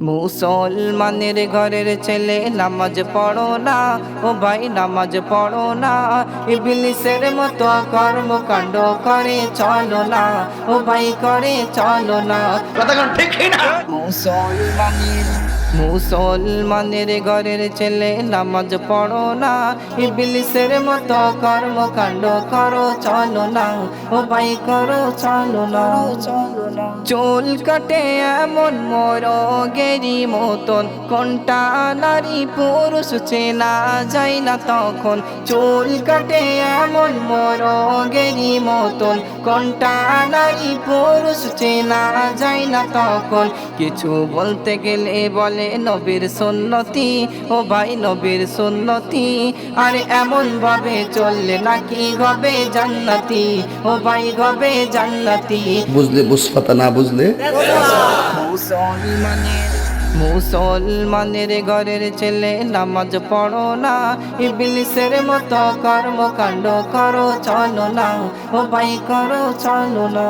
মুসলমানের ঘরের ছেলে নামাজ পড়ো না, ও ভাই নামাজ পড়ো না। ইবলিসের মতো কর্মকাণ্ড করে চলো না, ও ভাই করে চলো না। কথাটা ঠিক না। মুসলমানের ঘরের ছেলে নামাজ পড়ো না, ইবলিসের মতো কর্মকাণ্ড করো চলো না, ও ভাই করো চলো না। চুল কাটে এমন মোরগেরই মতন, কোনটা নারী পুরুষ চেনা যায় না তখন। চুল কাটে এমন মোরগেরই মতন, কোনটা নারী পুরুষ চেনা যায় না তখন। কিছু বলতে গেলে বলে নবীর সুন্নতি, ও ভাই নবীর সুন্নতি। আর এমন ভাবে চললে নাকি হবে জান্নাতি, ও ভাই হবে জান্নাতি। বুঝলে বুঝপাতা, না বুঝলে মুসলমানের ঘরের ছেলে নামাজ পড়ো না, ইবলিসের মতো কর্মকাণ্ড করো চলো না, ও ভাই করো চলো না।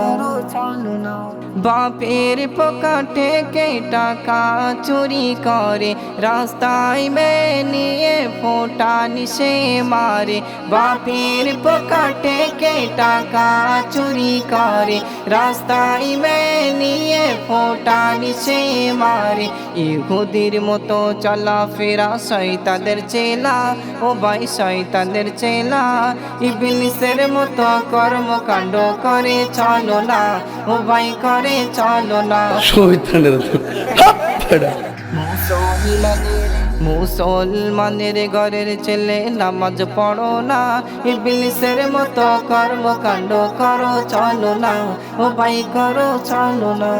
বাপের পকেটে কে টাকা চুরি করে, রাস্তায় মেয়ে নিয়ে ফোঁটা নিশে মারে। বাপের পকেটে কে টাকা চুরি করে, রাস্তায় মেয়ে নিয়ে ফোঁটা নিশে মারে। ইহুদির মতো চলাফেরা শয়তানের চেলা, ও ভাই শয়তানের চেলা। ইবলিসের মতো কর্মকাণ্ড করে চলো না, ও ভাই করে চলো না। শয়তানের মুসলমানের ঘরের ছেলে নামাজ পড়ো না, ইবলিসের মতো কর্মকাণ্ড করো চলো না, ও ভাই করো চলো না।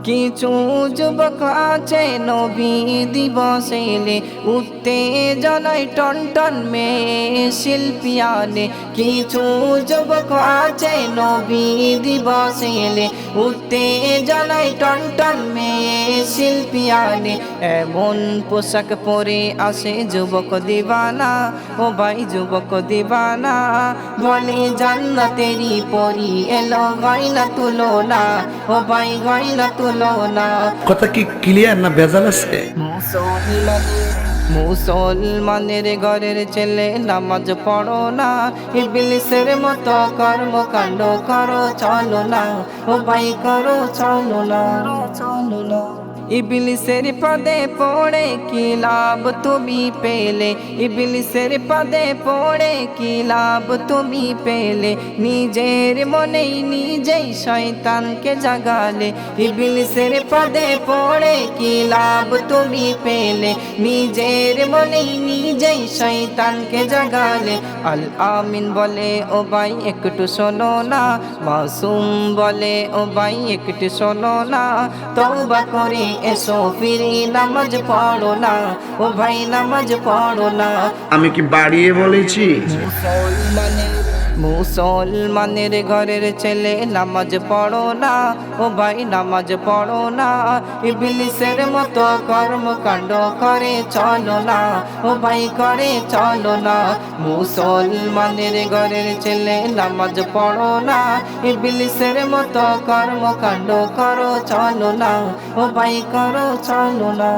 কিছু যুবক আছে নবী দিবসেলে, উত্তেজনায় টন টন মেয়ে শিল্পিয়ানে। কিছু যুবক আছে নবী দিবসেলে, উত্তেজনায় টন টন মেয়ে শিল্পিয়ানে। এমন পোশাক পরে আসে যুবক দিবানা, ও ভাই যুবক দিবানা। বলে জান্নাতেরই পরি এলো, গয়না তুলো না, ও ভাই গয়না তুলো না। কথা কি ক্লিয়ার না ভেজাল আছে? মুসলমানের ঘরের ছেলে নামাজ পড়ো না, ইবলিসের মতো কর্মকাণ্ড করো চলো না, ও ভাই করো চলো না। ইবলিসের পদে পড়ে কি লাভ তুমি পেলে, ইবলিসের পদে পড়ে কি লাভ তুমি পেলে। নিজের মনেই নিজেই শয়তানকে জাগালে, ইবলিসের পদে পড়ে কি লাভ তুমি পেলে। নিজের মনেই নিজেই শয়তানকে জাগালে। আল আমিন বলে ও ভাই একটু শোনো না, মাসুম বলে ও ভাই একটু শোনো না। তওবা করে এসো ফিরে নামাজ পড়ো না, ও ভাই নামাজ পড়ো না। আমি কি বাড়িয়ে বলেছি? মুসলমানের ঘরের ছেলে নামাজ পড়ো না, ও ভাই নামাজ পড়ো না। ইবলিসের মতো কর্মকাণ্ড করে চলো না, ও ভাই করে চলো না। মুসলমানের ঘরের ছেলে নামাজ পড়ো না, ইবলিসের মতো কর্মকাণ্ড করো চলো না, ও ভাই করো চলো না।